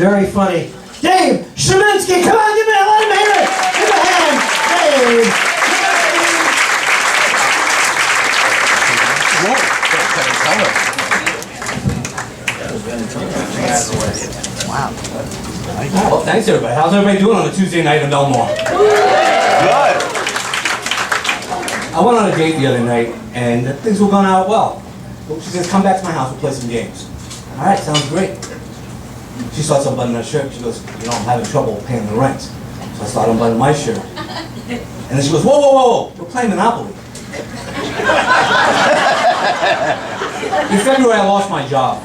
very funny. Dave Chametzky, come on, let him hear it. Give him a hand, Dave. Wow. Well, thanks everybody. How's everybody doing on a Tuesday night in Belmore? Good. I went on a date the other night, and things were going out well. She says, come back to my house, we'll play some games. All right, sounds great. She starts unbuttoning her shirt. She goes, you know, I'm having trouble paying the rent. So I start unbuttoning my shirt. And then she goes, whoa, whoa, whoa, we're playing Monopoly. In February, I lost my job.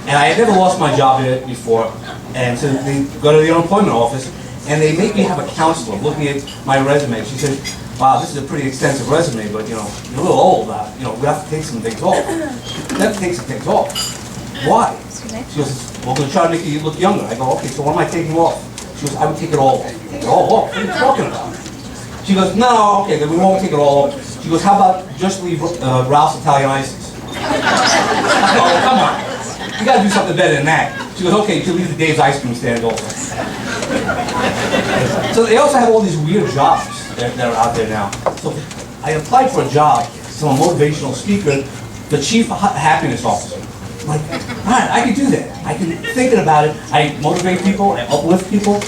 And I had never lost my job before. And so they go to the unemployment office, and they make me have a counselor looking at my resume. She said, wow, this is a pretty extensive resume, but, you know, you're a little old. You know, we have to take some things off. We have to take some things off. Why? She goes, well, we're going to try to make you look younger. I go, okay, so what am I taking off? She goes, I would take it all off. Take it all off? What are you talking about? She goes, no, okay, then we won't take it all off. She goes, how about just leave Ralph's Italian Ices? I go, oh, come on. You got to do something better than that. She goes, okay, you can leave the Dave's ice cream stand open. So they also have all these weird jobs that are out there now. So I applied for a job, so I'm a motivational speaker, the chief happiness officer. I'm like, all right, I can do that. I can thinking about it. I motivate people, I uplift people,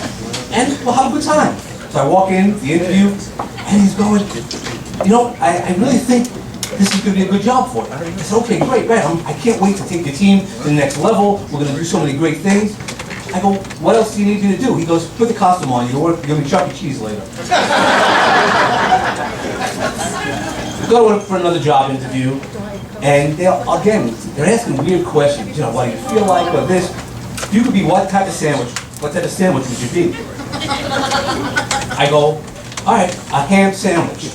and we'll have a good time. So I walk in, the interview, and he's going, you know, I really think this is going to be a good job for you. I said, okay, great. I can't wait to take the team to the next level. We're going to do so many great things. I go, what else do you need me to do? He goes, put the costume on. You're going to be Chuck E. Cheese later. Go for another job interview, and they're asking weird questions. You know, what do you feel like, or this? You could be what type of sandwich? What type of sandwich would you be? I go, all right, a ham sandwich.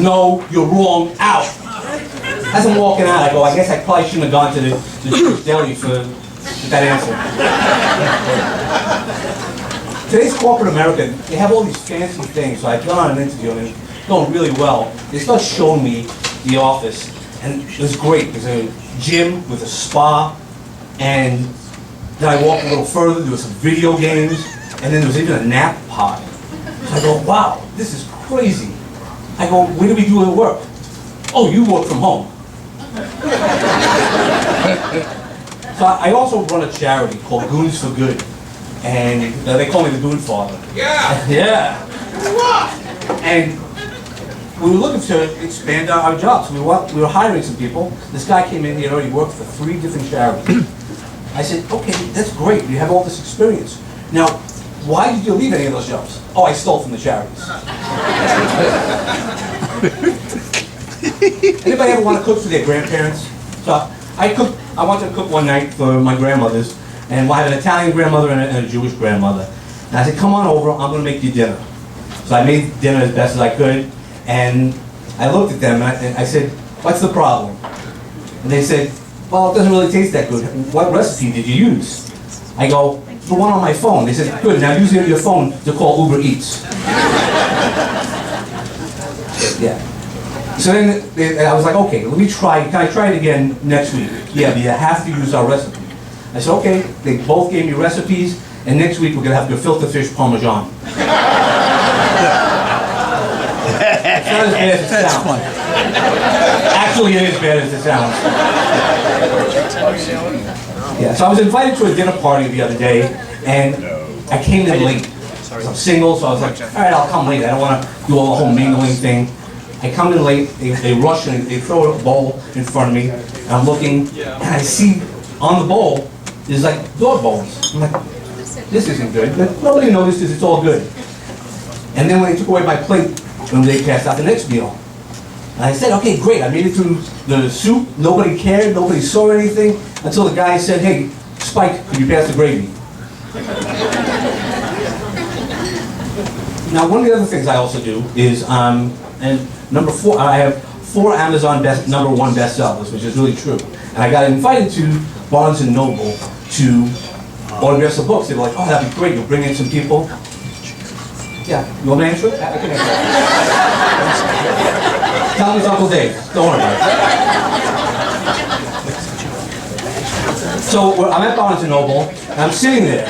No, you're wrong. Out. As I'm walking out, I go, I guess I probably shouldn't have gone to the Jewish deli for that answer. Today's corporate America, they have all these fancy things. So I've gone on an interview and it's going really well. They start showing me the office, and it was great. There's a gym with a spa, and then I walked a little further, there was some video games, and then there was even a nap pod. So I go, wow, this is crazy. I go, where do we do the work? Oh, you work from home. So I also run a charity called Goons for Good. And they call me the Goon Father. Yeah! Yeah! And we were looking to expand our jobs. We were hiring some people. This guy came in, he had already worked for 3 different charities. I said, okay, that's great. You have all this experience. Now, why did you leave any of those jobs? Oh, I stole from the charities. Anybody ever want to cook for their grandparents? So I wanted to cook one night for my grandmothers, and I have an Italian grandmother and a Jewish grandmother. And I said, come on over, I'm going to make you dinner. So I made dinner as best as I could, and I looked at them and I said, what's the problem? And they said, well, it doesn't really taste that good. What recipe did you use? I go, the one on my phone. They said, good, now use your phone to call Uber Eats. Yeah. So then I was like, okay, let me try. Can I try it again next week? Yeah, but you have to use our recipe. I said, okay. They both gave me recipes, and next week we're going to have gefilte fish parmesan. It's not as bad as it sounds. Funny. Actually, it is bad as it sounds. Yeah, so I was invited to a dinner party the other day, and I came in late. I'm single, so I was like, all right, I'll come late. I don't want to do all the whole mingling thing. I come in late, they rush and they throw a bowl in front of me, and I'm looking, and I see on the bowl, there's like dog bones. I'm like, this isn't good, but nobody notices, it's all good. And then when they took away my plate, when they passed out the next meal, and I said, okay, great, I made it through the soup, nobody cared, nobody saw anything, until the guy said, hey, Spike, could you pass the gravy? Now, one of the other things I also do is, and number 4, I have 4 Amazon #1 bestsellers, which is really true. And I got invited to Barnes & Noble to autograph some books. They were like, oh, that'd be great, you'll bring in some people. Yeah, you want me to answer it? I can answer it. Tell me it's Uncle Dave, don't worry about it. So I'm at Barnes & Noble, and I'm sitting there,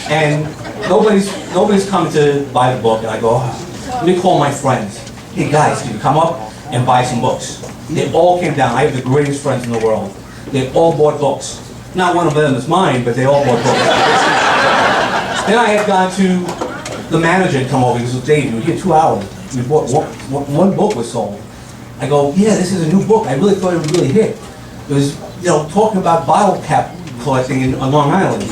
and nobody's coming to buy the book, and I go, let me call my friends. Hey guys, can you come up and buy some books? They all came down. I have the greatest friends in the world. They all bought books. Not one of them is mine, but they all bought books. Then I had gone to the manager had come over. He goes, Dave, you were here 2 hours. We bought one book was sold. I go, yeah, this is a new book. I really thought it would really hit. It was, talking about bottle cap collecting on Long Island.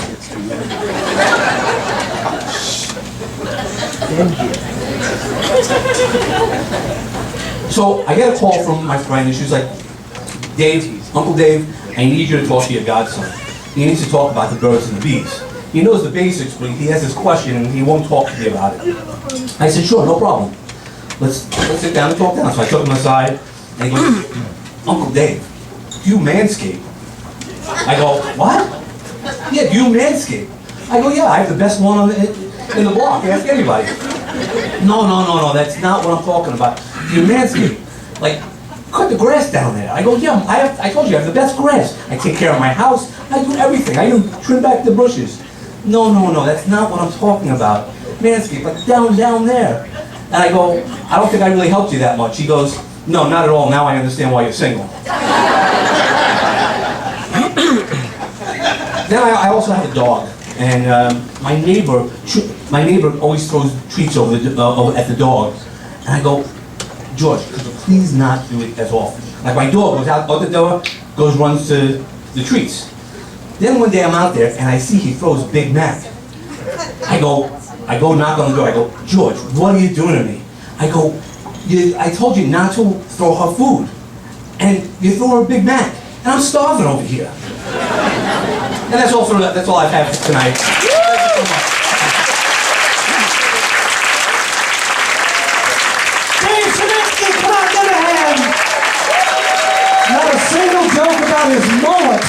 So I get a call from my friend, and she's like, Dave, Uncle Dave, I need you to talk to your godson. He needs to talk about the birds and the bees. He knows the basics, but he has this question, and he won't talk to me about it. I said, sure, no problem. Let's sit down and talk down. So I took him aside, and he goes, Uncle Dave, do you manscape? I go, what? Yeah, do you manscape? I go, yeah, I have the best one in the block. Ask anybody. No, that's not what I'm talking about. Do you manscape? Like, cut the grass down there. I go, yeah, I told you I have the best grass. I take care of my house. I do everything. I even trim back the bushes. No, that's not what I'm talking about. Manscape, like down there. And I go, I don't think I really helped you that much. He goes, no, not at all. Now I understand why you're single. Then I also have a dog, and my neighbor always throws treats over at the dog, and I go, George, could you please not do it as often? Like my dog goes out the door, runs to the treats. Then one day I'm out there and I see he throws Big Mac. I go knock on the door. I go, George, what are you doing to me? I go, I told you not to throw her food, and you throw her a Big Mac, and I'm starving over here. And that's all I've had for tonight. Thank you so much. Dave Chametzky, come on, give a hand. Not a single joke about his mullet.